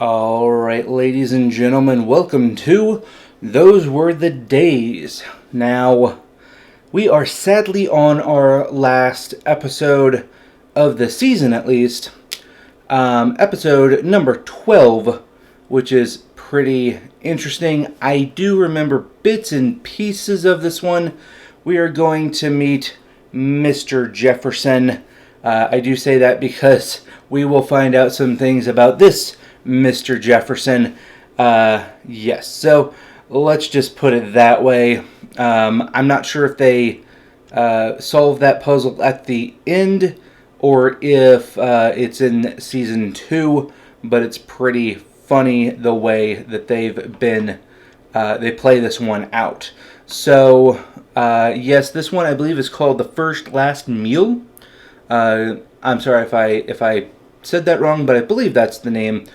Alright, ladies and gentlemen, welcome to Those Were the Days. Now, we are sadly on our last episode of the season, at least. Episode number 12, which is pretty interesting. I do remember bits and pieces of this one. We are going to meet Mr. Jefferson. I do say that because we will find out some things about this Mr. Jefferson. Yes, so let's just put it that way. I'm not sure if they solve that puzzle at the end or if it's in season 2, but it's pretty funny the way that they've been, they play this one out. So, yes, this one I believe is called The First Last Meal. I'm sorry if I said that wrong, but I believe that's the name.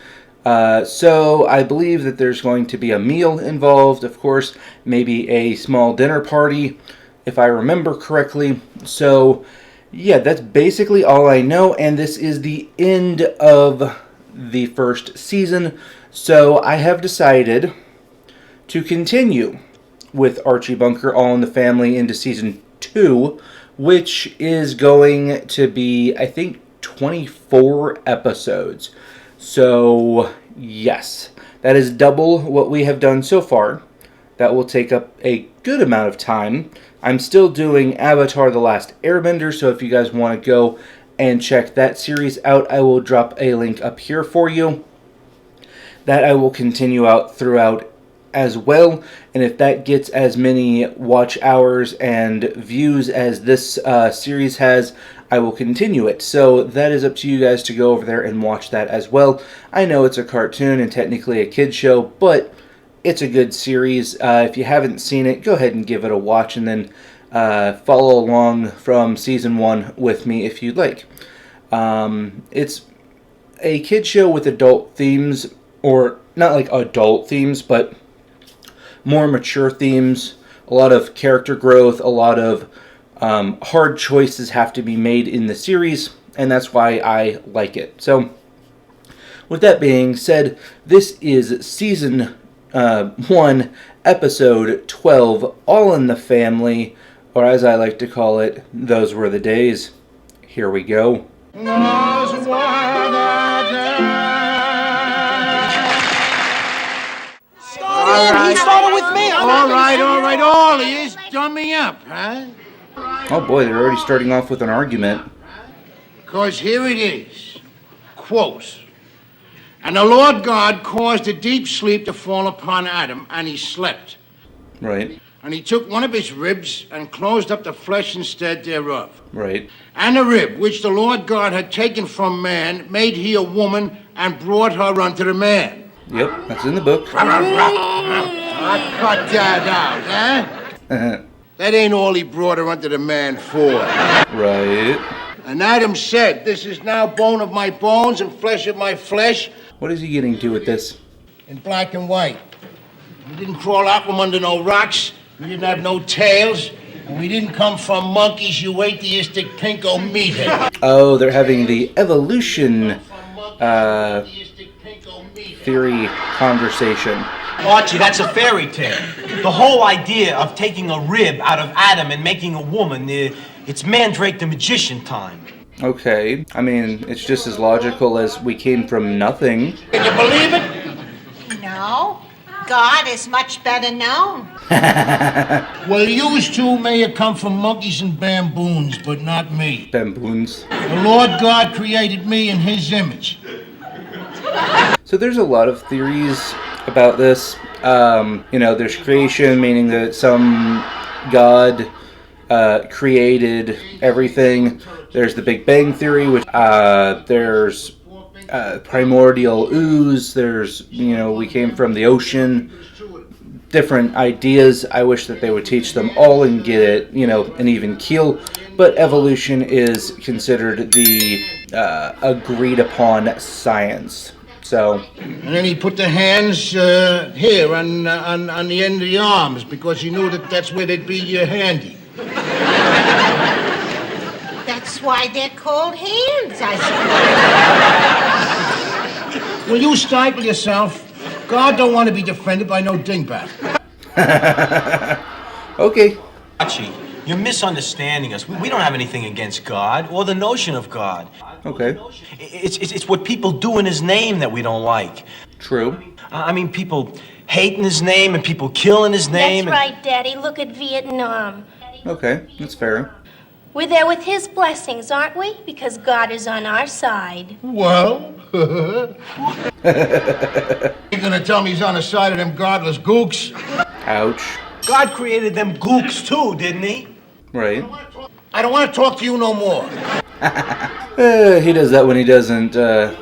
So I believe that there's going to be a meal involved, of course, maybe a small dinner party, if I remember correctly. So, yeah, that's basically all I know, and this is the end of the first season. So I have decided to continue with Archie Bunker All in the Family into season 2, which is going to be, I think, 24 episodes. So, yes, that is double what we have done so far. That will take up a good amount of time. I'm still doing Avatar: The Last Airbender, so if you guys want to go and check that series out, I will drop a link up here for you. That I will continue out throughout as well, and if that gets as many watch hours and views as this series has, I will continue it. So that is up to you guys to go over there and watch that as well. I know it's a cartoon and technically a kid's show, but it's a good series. If you haven't seen it, go ahead and give it a watch and then follow along from season 1 with me if you'd like. It's a kid's show with adult themes, or not like adult themes, but more mature themes. A lot of character growth, a lot of hard choices have to be made in the series, and that's why I like it. So, with that being said, this is season 1, episode 12, All in the Family, or as I like to call it, Those Were the Days. Here we go. He started with me. All right, all he is, dumb me up, huh? Oh boy, they're already starting off with an argument. Because here it is, quote, "And the Lord God caused a deep sleep to fall upon Adam, and he slept. Right, And he took one of his ribs and closed up the flesh instead thereof. right. And the rib which the Lord God had taken from man made he a woman and brought her unto the man." Yep, that's in the book. I cut that out, huh? That ain't all he brought her unto the man for. Right. And Adam said, "This is now bone of my bones and flesh of my flesh." What is he getting to with this? In black and white. We didn't crawl out from under no rocks. We didn't have no tails. And we didn't come from monkeys, you atheistic pinko meathead. Oh, they're having the evolution theory conversation. Archie, that's a fairy tale. The whole idea of taking a rib out of Adam and making a woman, it's Mandrake the Magician time. Okay, I mean, it's just as logical as we came from nothing. Can you believe it? No, God is much better known. Well, yous two may have come from monkeys and bamboons, but not me. Bamboons. The Lord God created me in his image. So there's a lot of theories about this. There's creation, meaning that some God created everything. There's the Big Bang Theory, which there's primordial ooze. There's, we came from the ocean. Different ideas. I wish that they would teach them all and get it, an even keel. But evolution is considered the agreed upon science. So, And then he put the hands here on the end of the arms because he knew that that's where they'd be handy. That's why they're called hands, I suppose. Will you stifle yourself? God don't want to be defended by no dingbat. Okay. Archie, you're misunderstanding us. We don't have anything against God or the notion of God. Okay. It's what people do in his name that we don't like. True. I mean, people hate in his name and people kill in his name. That's right, Daddy. Look at Vietnam. Okay, that's fair. We're there with his blessings, aren't we? Because God is on our side. Well, you gonna tell me he's on the side of them godless gooks? Ouch. God created them gooks too, didn't he? Right. I don't want to talk to you no more. He does that when he doesn't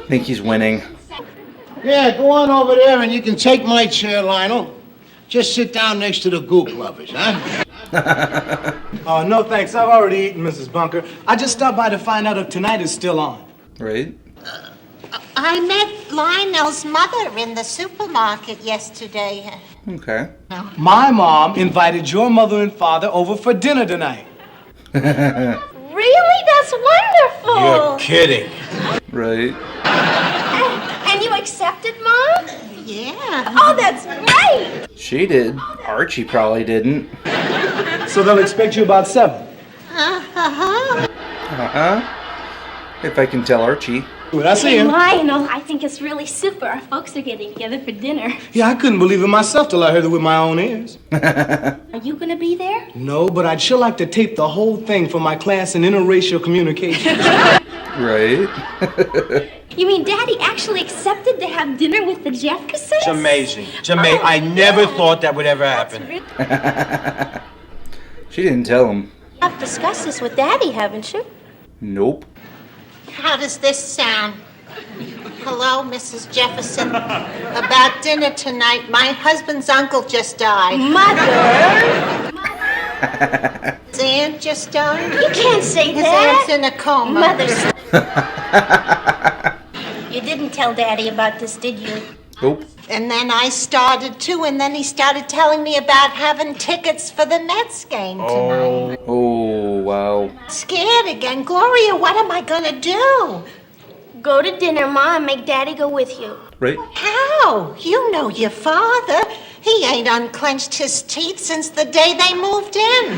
think he's winning. Yeah, go on over there and you can take my chair, Lionel. Just sit down next to the gook lovers, huh? No thanks. I've already eaten, Mrs. Bunker. I just stopped by to find out if tonight is still on. Right. I met Lionel's mother in the supermarket yesterday. Okay. My mom invited your mother and father over for dinner tonight. Really? That's wonderful. You're kidding. Right. And you accepted, Mom? Yeah. Oh, that's great. She did. Archie probably didn't. So they'll expect you about 7. Uh-huh. Uh-huh. If I can tell Archie. Well, I see him. Lionel, I think it's really super. Our folks are getting together for dinner. Yeah, I couldn't believe it myself till I heard it with my own ears. Are you going to be there? No, but I'd sure like to tape the whole thing for my class in interracial communication. Right. You mean Daddy actually accepted to have dinner with the Jeffersons? It's amazing. It's amazing. I never thought that would ever happen. She didn't tell him. I've discussed this with Daddy, haven't you? Nope. How does this sound? Hello, Mrs. Jefferson. About dinner tonight, my husband's uncle just died. Mother! His aunt just died. You can't say His that. aunt's in a coma. Mother. You didn't tell Daddy about this, did you? Nope. And then I started too, and then he started telling me about having tickets for the Mets game tonight. Oh, wow. Scared again. Gloria, what am I gonna do? Go to dinner, Ma, and make Daddy go with you. Right. How? You know your father. He ain't unclenched his teeth since the day they moved in.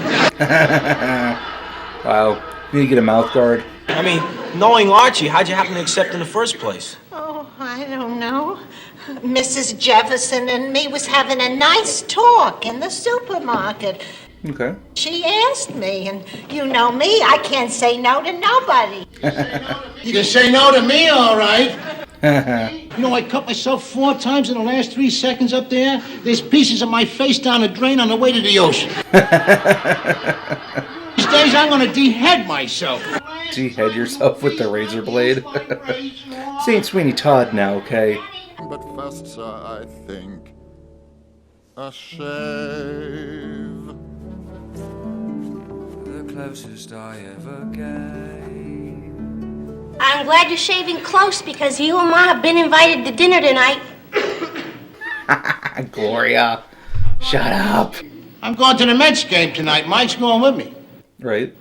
Wow. Need to get a mouth guard. I mean, knowing Archie, how'd you happen to accept in the first place? Oh, I don't know. Mrs. Jefferson and me was having a nice talk in the supermarket. Okay. She asked me, and you know me, I can't say no to nobody. You can say no to me, all right. You know, I cut myself 4 times in the last 3 seconds up there. There's pieces of my face down the drain on the way to the ocean. These days, I'm gonna de-head myself. De-head yourself with the razor blade. St. Sweeney Todd now, okay? But first, sir, I think a shave. The closest I ever came. I'm glad you're shaving close because you and Ma have been invited to dinner tonight. Gloria. Shut up. I'm going to the Mets game tonight. Mike's going with me. Right.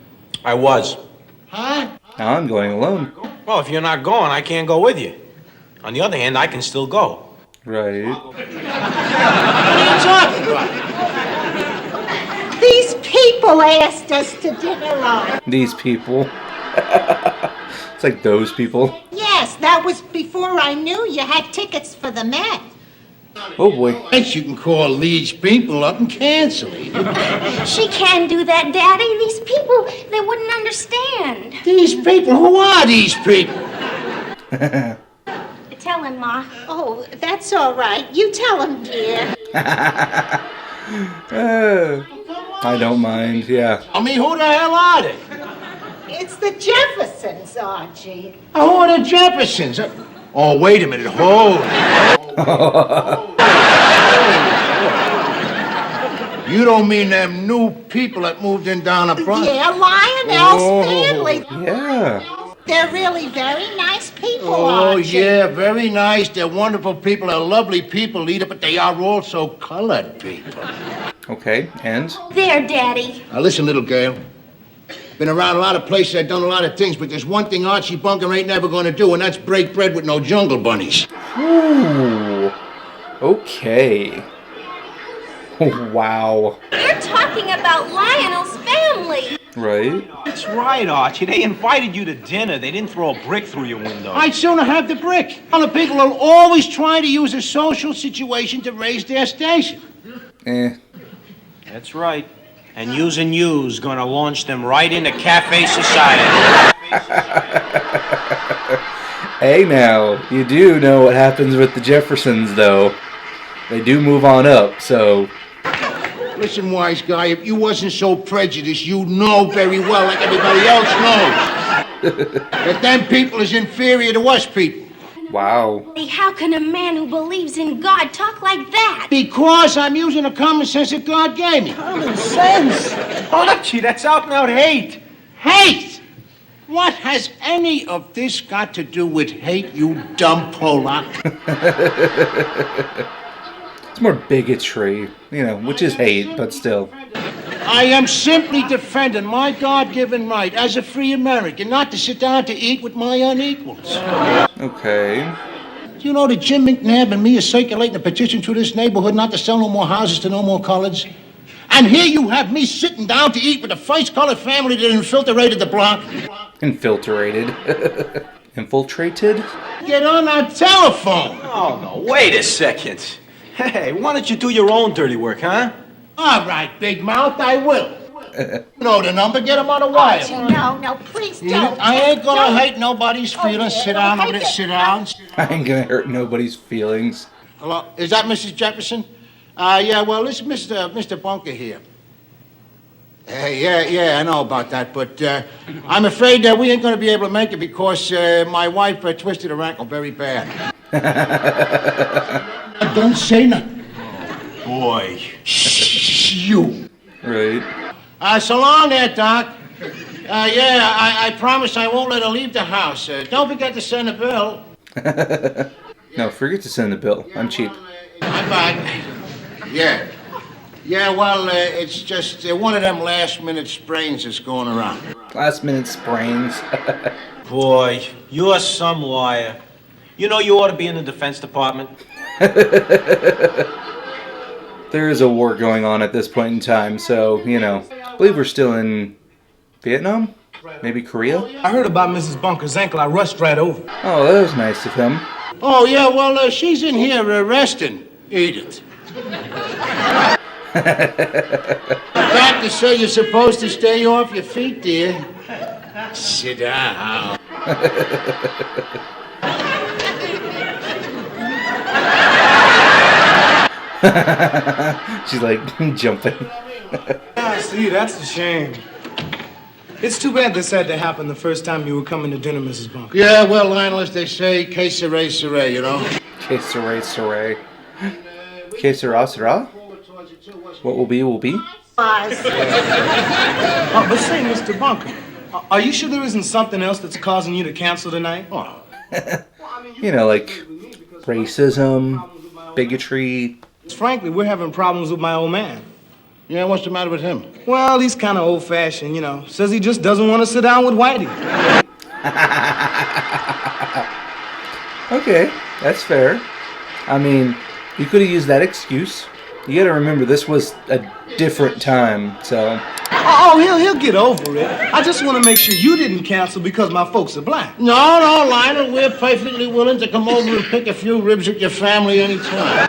I was. Huh? Now I'm going alone. Well, if you're not going, I can't go with you. On the other hand, I can still go. Right. What are you talking about? These people asked us to dinner on. These people. It's like those people. Yes, that was before I knew you had tickets for the Met. Oh boy. Bet you can call these people up and cancel it. She can't do that, Daddy. These people, they wouldn't understand. These people? Who are these people? Tell him, Ma. Oh, that's all right. You tell him, dear. I don't mind, yeah. I mean, who the hell are they? It's the Jeffersons, Archie. Who are the Jeffersons? Oh, wait a minute. Hold. You don't mean them new people that moved in down the front? Yeah, Lionel's family. Yeah. They're really very nice people, Oh, Archie. yeah, very nice. They're wonderful people. They're lovely people, Lita, but they are also colored people. Okay, and? There, Daddy. Now, listen, little girl. Been around a lot of places, I've done a lot of things, but there's one thing Archie Bunker ain't never gonna do, and that's break bread with no jungle bunnies. Ooh. Okay. Wow. You're talking about Lionel's family. Right? That's right, Archie. They invited you to dinner. They didn't throw a brick through your window. I'd sooner have the brick. Other people are always trying to use a social situation to raise their station. That's right. And using you's gonna launch them right into cafe society. Hey now, you do know what happens with the Jeffersons, though. They do move on up, so... Listen, wise guy, if you wasn't so prejudiced, you'd know very well, like everybody else knows, that them people is inferior to us people. Wow. How can a man who believes in God talk like that? Because I'm using the common sense that God gave me. Common sense? Archie, that's out and out hate. Hate? What has any of this got to do with hate, you dumb Polak? It's more bigotry, which is hate, but still. I am simply defending my God-given right as a free American not to sit down to eat with my unequals. Okay. Do you know that Jim McNabb and me are circulating a petition through this neighborhood not to sell no more houses to no more coloreds? And here you have me sitting down to eat with the first colored family that infiltrated the block. Infiltrated. Infiltrated? Get on that telephone. Oh, no, wait a second. Hey, why don't you do your own dirty work, huh? All right, big mouth, I will. You know the number, get him on the wire. No, please don't. I ain't gonna hurt nobody's feelings. Sit down over there, sit down. I ain't gonna hurt nobody's feelings. Hello, is that Mrs. Jefferson? Yeah, well, this is Mr. Bunker here. Yeah, I know about that, but I'm afraid that we ain't gonna be able to make it because my wife twisted her ankle very bad. Don't say nothing. Boy. Shh, you. Right. So long there, Doc. I promise I won't let her leave the house. Don't forget to send a bill. No, forget to send the bill. I'm cheap. Bye-bye. Yeah. Yeah, well, it's just one of them last-minute sprains that's going around. Last-minute sprains. Boy, you're some liar. You know you ought to be in the Defense Department. There is a war going on at this point in time, so, I believe we're still in Vietnam? Maybe Korea? I heard about Mrs. Bunker's ankle. I rushed right over. Oh, that was nice of him. Oh, yeah, well, she's in here resting, Edith. Doctor said you're supposed to stay off your feet, dear. Sit down. She's like jumping. Ah, see, that's a shame. It's too bad this had to happen the first time you were coming to dinner, Mrs. Bunker. Yeah, well, Lionel, as they say, que sera, sera, you know? Que sera, sera. Que sera, sera? What will be, will be? But say, Mr. Bunker, are you sure there isn't something else that's causing you to cancel tonight? Oh. Like racism, bigotry. Frankly, we're having problems with my old man. Yeah, what's the matter with him? Well, he's kind of old-fashioned, Says he just doesn't want to sit down with Whitey. Okay, that's fair. I mean, you could have used that excuse. You gotta remember, this was a different time, so... Oh, he'll get over it. I just want to make sure you didn't cancel because my folks are black. No, Lionel, we're perfectly willing to come over and pick a few ribs at your family anytime.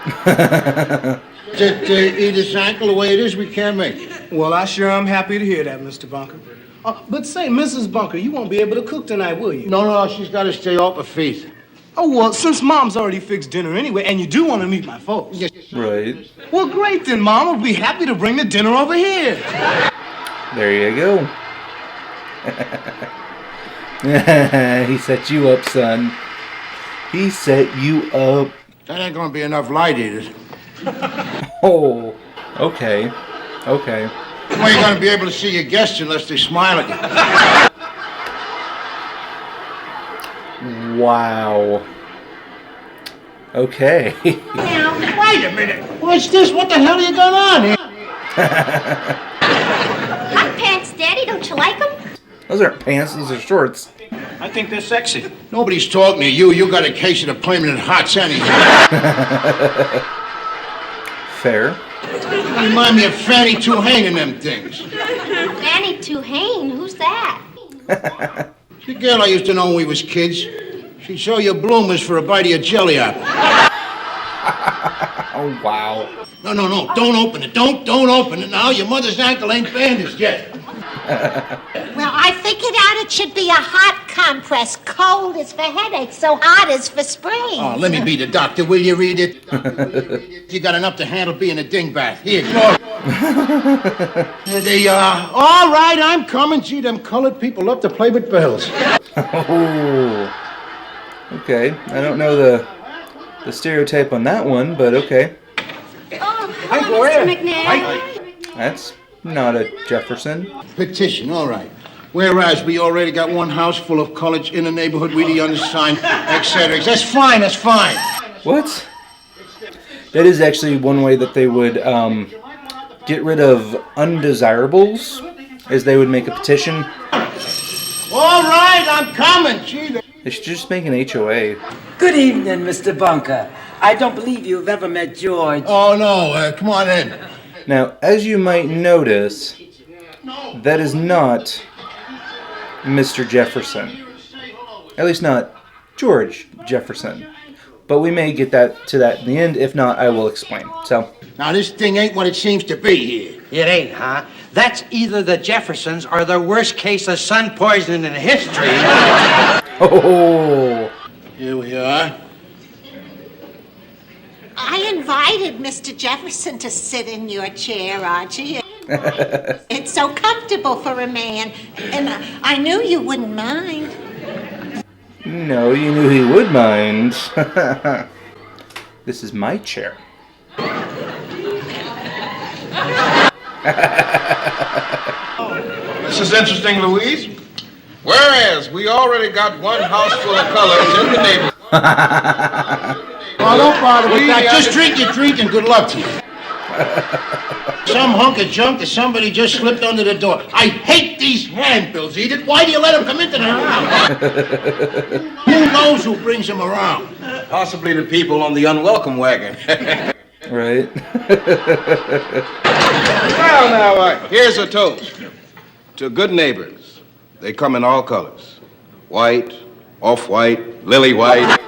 Just Edith's ankle the way it is, we can't make it. Well, I sure am happy to hear that, Mr. Bunker. But say, Mrs. Bunker, you won't be able to cook tonight, will you? No, she's got to stay off her feet. Oh, well, since Mom's already fixed dinner anyway, and you do want to meet my folks. Yes. Right. Well, great then, Mom. We'll be happy to bring the dinner over here. There you go. He set you up, son. He set you up. That ain't gonna be enough light, Edith. Oh, okay. Okay. You ain't gonna be able to see your guests unless they smile at you. Wow. Okay. Now, wait a minute. What's this? What the hell are you going on here? Hot pants, Daddy. Don't you like them? Those aren't pants, those are shorts. I think they're sexy. Nobody's talking to you. You got a case of the permanent hots anyhow. Fair. Remind me of Fanny Tuhane in them things. Fanny Tuhane, who's that? The girl I used to know when we was kids. She'd show you bloomers for a bite of your jelly apple. Oh, wow. No, don't open it. Don't open it now. Your mother's ankle ain't bandaged yet. Well, I figured out it should be a hot compress. Cold is for headaches, so hot is for spring. Oh, let me be the doctor. Will you read it? You got enough to handle being a dingbat. Here, go. All right, I'm coming. Gee, them colored people love to play with bills. Oh. Okay. I don't know the stereotype on that one, but okay. Oh, Mr. McNair. That's not a Jefferson. Petition, all right. Whereas we already got one house full of college in the neighborhood, we the undersigned, etc. That's fine. What? That is actually one way that they would get rid of undesirables, is they would make a petition. All right, I'm coming. Gee, They should just make an HOA. Good evening, Mr. Bunker. I don't believe you've ever met George. Oh, no, come on in. Now, as you might notice, that is not Mr. Jefferson. At least not George Jefferson. But we may get to that in the end. If not, I will explain. So, Now, this thing ain't what it seems to be here. It ain't, huh? That's either the Jeffersons or the worst case of sun poisoning in history. oh, Here we are. I invited Mr. Jefferson to sit in your chair, Archie. It's so comfortable for a man, and I knew you wouldn't mind. no, you knew he would mind. This is my chair. This is interesting, Louise. Whereas we already got one house full of colors in the neighborhood. Oh, don't bother with that. Just drink your drink and good luck to you. Some hunk of junk that somebody just slipped under the door. I hate these handbills, Edith. Why do you let them come into the house? Who knows who brings them around? Possibly the people on the unwelcome wagon. Right? Well, now, here's a toast to good neighbors. They come in all colors. White, off-white, lily white.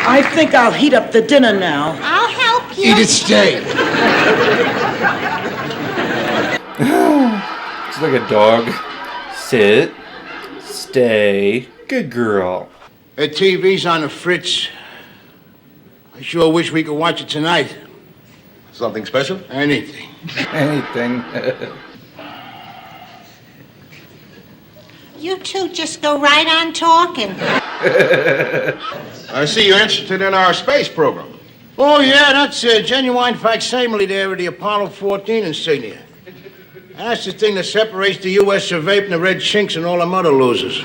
I think I'll heat up the dinner now. I'll help you. Edith, stay. It's like a dog. Sit. Stay. Good girl. The TV's on the fritz. I sure wish we could watch it tonight. Something special? Anything. Anything. You two just go right on talking. I see you're interested in our space program. Oh, yeah, that's a genuine facsimile there of the Apollo 14 insignia. That's the thing that separates the U.S. survey from the red chinks and all them other losers.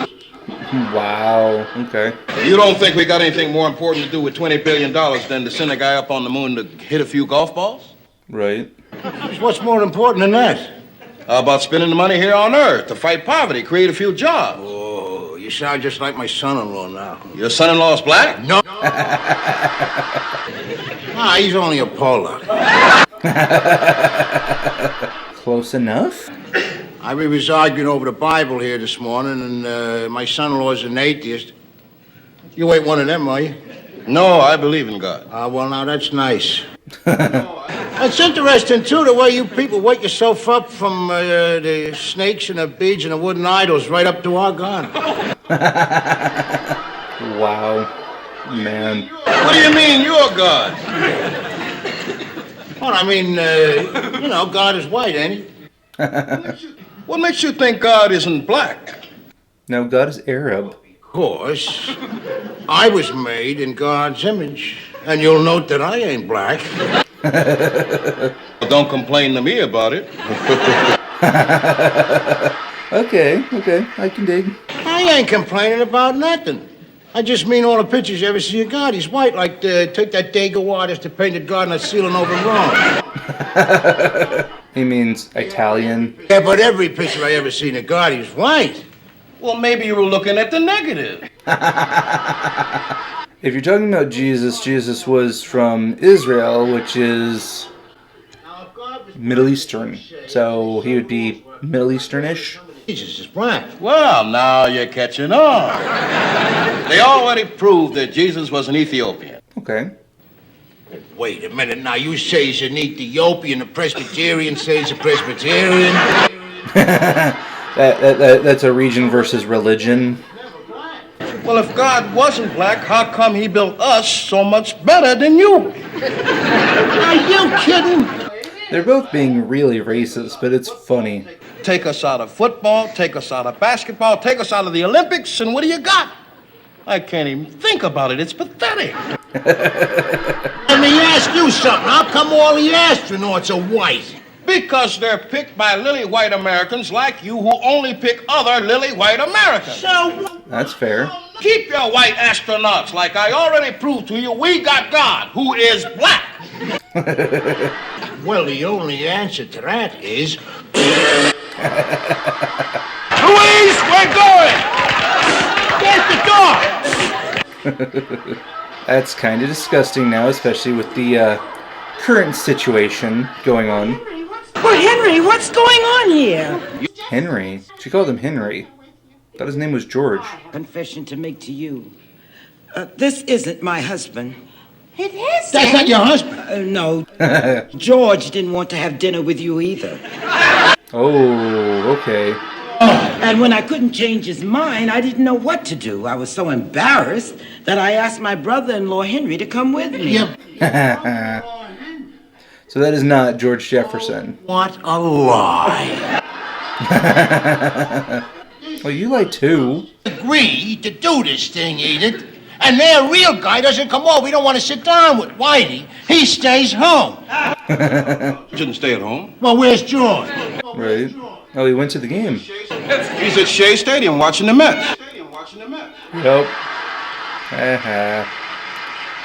Wow. Okay. You don't think we got anything more important to do with $20 billion than to send a guy up on the moon to hit a few golf balls? Right. What's more important than that? How about spending the money here on Earth to fight poverty, create a few jobs? Oh, you sound just like my son-in-law now. Your son-in-law's black? No. Ah, he's only a Pollock. Close enough? We was arguing over the Bible here this morning, and my son-in-law's an atheist. You ain't one of them, are you? No, I believe in God. Well, now, that's nice. It's interesting, too, the way you people wake yourself up from the snakes and the beads and the wooden idols right up to our God. Wow. Man. What do you mean, you're God? Well, I mean, God is white, ain't he? What makes you think God isn't black? No, God is Arab. Of course. I was made in God's image. And you'll note that I ain't black. Well, don't complain to me about it. Okay, I can dig. I ain't complaining about nothing. I just mean all the pictures you ever see of God. He's white, like take that Dago artist that painted God on that ceiling over in Rome. He means Italian. Yeah, but every picture I ever seen of God, he was white. Well, maybe you were looking at the negative. If you're talking about Jesus, Jesus was from Israel, which is Middle Eastern. So he would be Middle Easternish. Jesus is black. Well, now you're catching on. They already proved that Jesus was an Ethiopian. Okay. Wait a minute now. You say he's an Ethiopian, a Presbyterian says he's a Presbyterian. That's a region versus religion. Well, if God wasn't black, how come he built us so much better than you? Are you kidding? They're both being really racist, but it's funny. Take us out of football, take us out of basketball, take us out of the Olympics, and what do you got? I can't even think about it. It's pathetic. Let me ask you something. How come all the astronauts are white? Because they're picked by lily white Americans like you who only pick other lily white Americans. So That's fair. Keep your white astronauts. Like I already proved to you, we got God, who is black. Well, the only answer to that is... Louise, we're going! Get the door! That's kind of disgusting now, especially with the current situation going on. Well, Henry, what's going on here? Henry? She called him Henry. Thought his name was George. Confession to make to you. This isn't my husband. It is. That's not your husband. No. George didn't want to have dinner with you either. Oh, okay. And when I couldn't change his mind, I didn't know what to do. I was so embarrassed that I asked my brother-in-law Henry to come with me. Yep. So that is not George Jefferson. What a lie. Well, you lie too. Agree to do this thing, Edith. And their real guy doesn't come over. We don't want to sit down with Whitey. He stays home. Shouldn't stay at home. Well, where's George? Right. Oh, he went to the game. He's at Shea Stadium watching the Mets. Yep.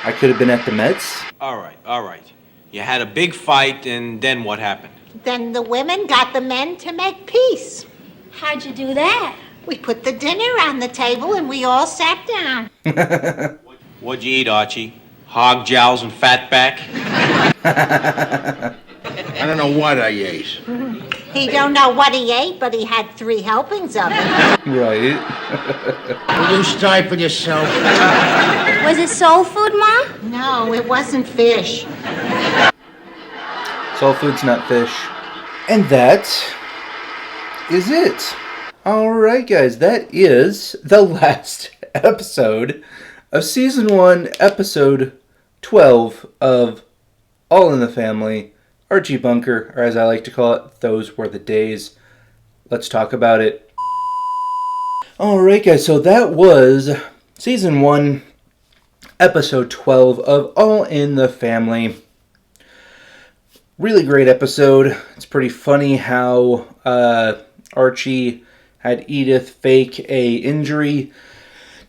I could have been at the Mets. All right. You had a big fight, and then what happened? Then the women got the men to make peace. How'd you do that? We put the dinner on the table and we all sat down. What'd you eat, Archie? Hog jowls and fatback? I don't know what I ate. He don't know what he ate, but he had 3 helpings of it. Right. Will you stifle yourself? Was it soul food, Mom? No, it wasn't fish. Soul food's not fish. And that is it. Alright, guys, that is the last episode of Season 1, Episode 12 of All in the Family. Archie Bunker, or as I like to call it, Those Were the Days. Let's talk about it. Alright, guys, so that was Season 1, Episode 12 of All in the Family. Really great episode. It's pretty funny how Archie had Edith fake a injury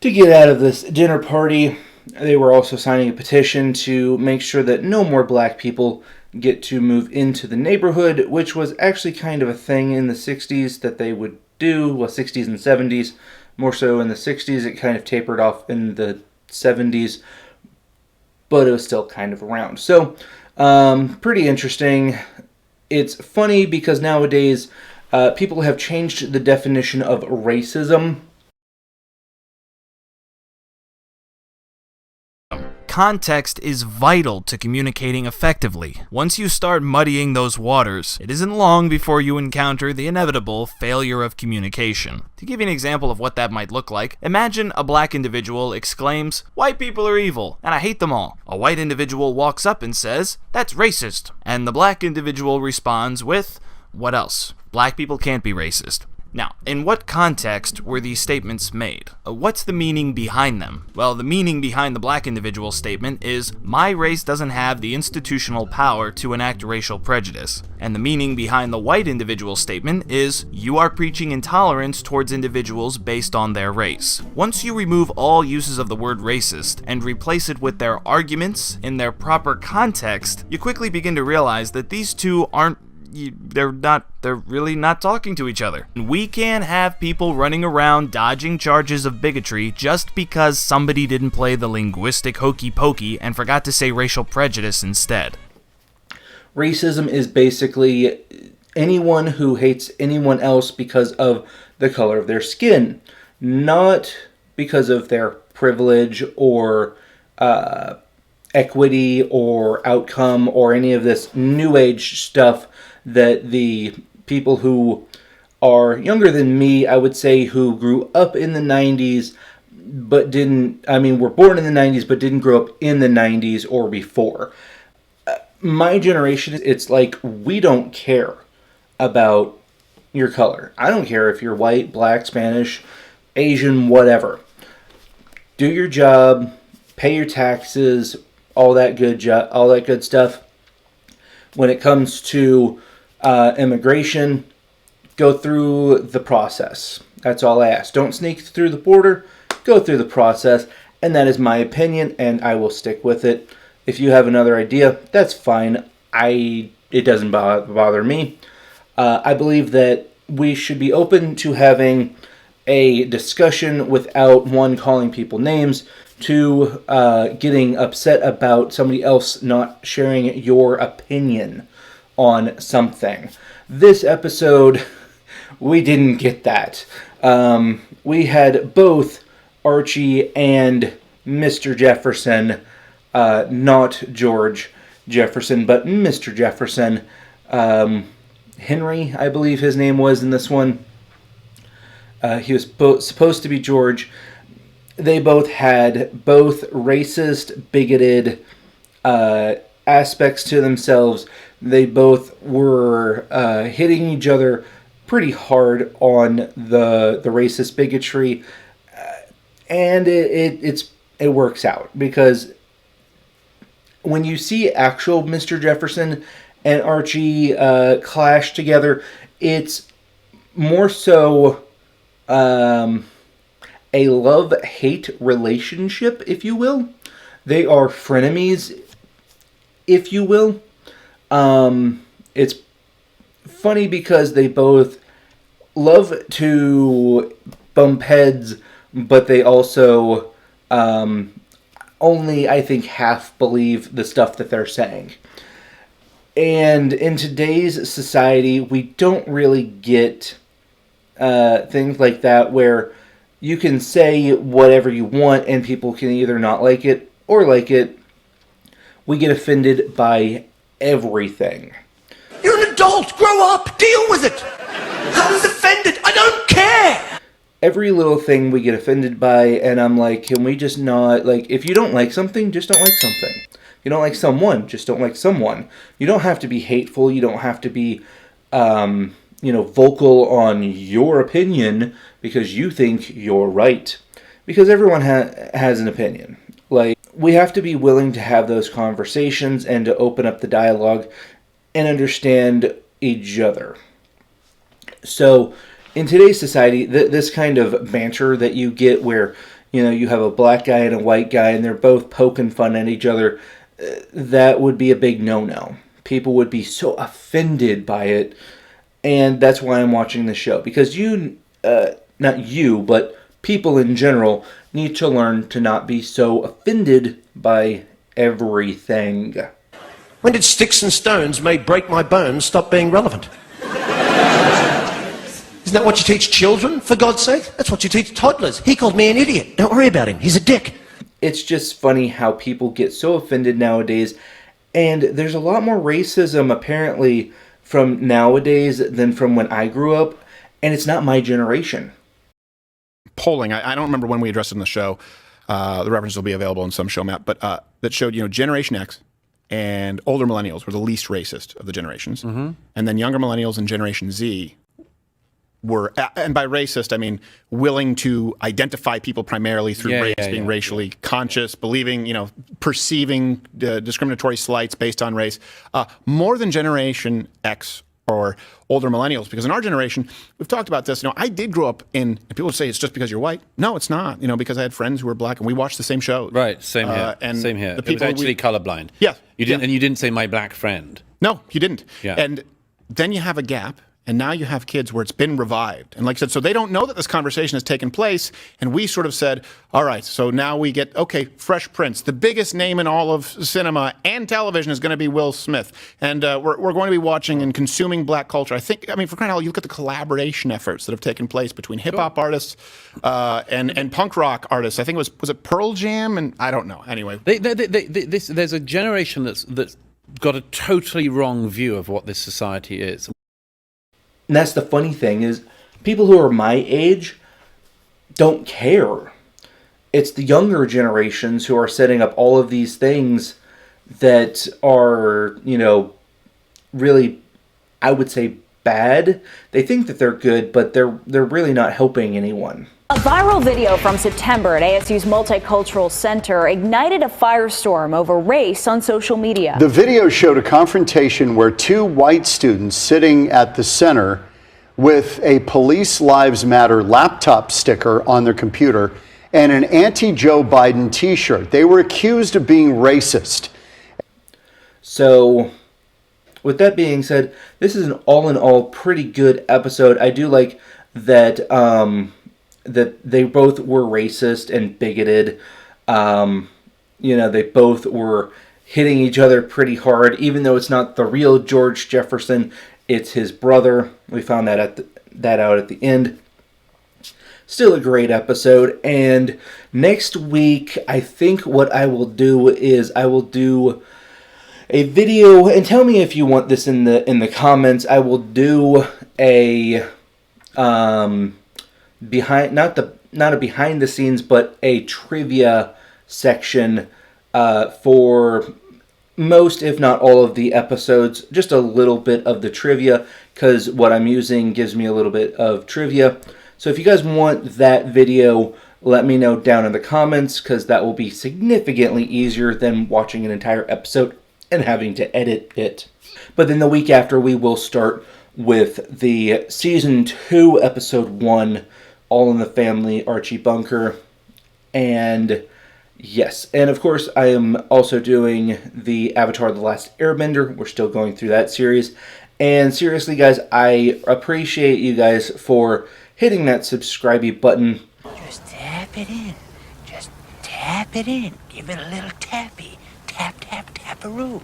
to get out of this dinner party. They were also signing a petition to make sure that no more black people get to move into the neighborhood, which was actually kind of a thing in the 60s that they would do. Well, 60s and 70s. More so in the 60s. It kind of tapered off in the 70s. But it was still kind of around. So, pretty interesting. It's funny because nowadays people have changed the definition of racism. Context is vital to communicating effectively. Once you start muddying those waters, it isn't long before you encounter the inevitable failure of communication. To give you an example of what that might look like, imagine a black individual exclaims, "White people are evil, and I hate them all." A white individual walks up and says, "That's racist." And the black individual responds with, "What else? Black people can't be racist." Now, in what context were these statements made? What's the meaning behind them? Well, the meaning behind the black individual statement is, my race doesn't have the institutional power to enact racial prejudice. And the meaning behind the white individual statement is, you are preaching intolerance towards individuals based on their race. Once you remove all uses of the word racist and replace it with their arguments in their proper context, you quickly begin to realize that these two aren't they're really not talking to each other. We can't have people running around dodging charges of bigotry just because somebody didn't play the linguistic hokey pokey and forgot to say racial prejudice instead. Racism is basically anyone who hates anyone else because of the color of their skin, not because of their privilege or equity or outcome or any of this new age stuff that the people who are younger than me, I would say, who grew up in the 90s but were born in the 90s but didn't grow up in the 90s or before. My generation, it's like, we don't care about your color. I don't care if you're white, black, Spanish, Asian, whatever. Do your job, pay your taxes, all that good stuff. When it comes to immigration, go through the process. That's all I ask. Don't sneak through the border. Go through the process. And that is my opinion, and I will stick with it. If you have another idea, that's fine. It doesn't bother me. I believe that we should be open to having a discussion without, one, calling people names, two, getting upset about somebody else not sharing your opinion on something. This episode, we didn't get that. We had both Archie and Mr. Jefferson, not George Jefferson, but Mr. Jefferson. Henry, I believe his name was in this one. He was supposed to be George. They both had both racist, bigoted aspects to themselves. They both were hitting each other pretty hard on the racist bigotry, and it works out, because when you see actual Mr. Jefferson and Archie clash together, it's more so a love-hate relationship, if you will. They are frenemies, if you will. It's funny because they both love to bump heads, but they also only, I think, half believe the stuff that they're saying. And in today's society, we don't really get things like that where you can say whatever you want and people can either not like it or like it. We get offended by everything. You're an adult. Grow up. Deal with it. I was offended. I don't care. Every little thing we get offended by, and I'm like, can we just not, like, if you don't like something, just don't like something. You don't like someone, just don't like someone. You don't have to be hateful. You don't have to be, vocal on your opinion because you think you're right. Because everyone has an opinion. Like, we have to be willing to have those conversations and to open up the dialogue and understand each other. So, in today's society, this kind of banter that you get where, you have a black guy and a white guy and they're both poking fun at each other, that would be a big no-no. People would be so offended by it, and that's why I'm watching this show. Because not you, but people in general need to learn to not be so offended by everything. When did sticks and stones may break my bones stop being relevant? Isn't that what you teach children, for God's sake? That's what you teach toddlers. He called me an idiot. Don't worry about him. He's a dick. It's just funny how people get so offended nowadays. And there's a lot more racism, apparently, from nowadays than from when I grew up. And it's not my generation. Polling, I don't remember when we addressed it in the show. The references will be available in some show map. But that showed, Generation X and older millennials were the least racist of the generations. Mm-hmm. And then younger millennials and Generation Z were, and by racist, I mean willing to identify people primarily through race, being racially conscious, believing, perceiving discriminatory slights based on race, more than Generation X or older millennials. Because in our generation, we've talked about this, I did grow up and people would say it's just because you're white. No, it's not, because I had friends who were black and we watched the same shows. Right, same here. Same here. It was actually colorblind. Yeah. And you didn't say my black friend. No, you didn't. Yeah. And then you have a gap. And now you have kids where it's been revived. And like I said, so they don't know that this conversation has taken place. And we sort of said, all right, so now we get, okay, Fresh Prince, the biggest name in all of cinema and television is going to be Will Smith. And we're going to be watching and consuming black culture. I mean, for crying out loud, you look at the collaboration efforts that have taken place between hip-hop artists and punk rock artists. I think was it Pearl Jam? And I don't know. Anyway. There's a generation that's got a totally wrong view of what this society is. And that's the funny thing is people who are my age don't care. It's the younger generations who are setting up all of these things that are, really, I would say, bad. They think that they're good, but they're really not helping anyone. A viral video from September at ASU's Multicultural Center ignited a firestorm over race on social media. The video showed a confrontation where two white students sitting at the center with a Police Lives Matter laptop sticker on their computer and an anti-Joe Biden t-shirt. They were accused of being racist. So, with that being said, this is an all-in-all pretty good episode. I do like that that they both were racist and bigoted. They both were hitting each other pretty hard, even though it's not the real George Jefferson, it's his brother. We found that out at the end. Still a great episode. And next week, I think what I will do is I will do a video, and tell me if you want this in the comments. I will do a not a behind the scenes, but a trivia section for most, if not all, of the episodes. Just a little bit of the trivia, because what I'm using gives me a little bit of trivia. So if you guys want that video, let me know down in the comments, because that will be significantly easier than watching an entire episode and having to edit it. But then the week after, we will start with the Season 2, Episode 1, All in the Family, Archie Bunker. And yes, and of course, I am also doing the Avatar: The Last Airbender. We're still going through that series. And seriously, guys, I appreciate you guys for hitting that subscribe button. Just tap it in. Just tap it in. Give it a little tappy. Tap, tap, tap-a-roo.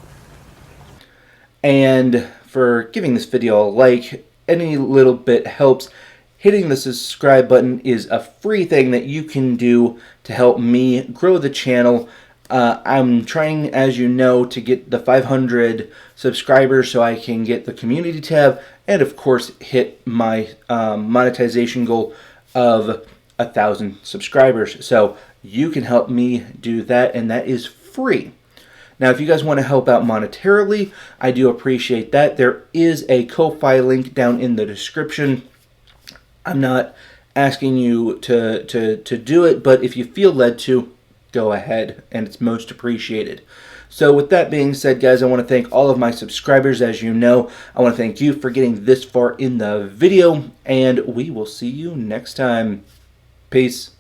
And for giving this video a like. Any little bit helps. Hitting the subscribe button is a free thing that you can do to help me grow the channel. I'm trying, as you know, to get the 500 subscribers so I can get the community tab and, of course, hit my monetization goal of 1,000 subscribers. So you can help me do that, and that is free. Now, if you guys want to help out monetarily, I do appreciate that. There is a Ko-Fi link down in the description. I'm not asking you to do it, but if you feel led to, go ahead, and it's most appreciated. So with that being said, guys, I want to thank all of my subscribers. As you know, I want to thank you for getting this far in the video, and we will see you next time. Peace.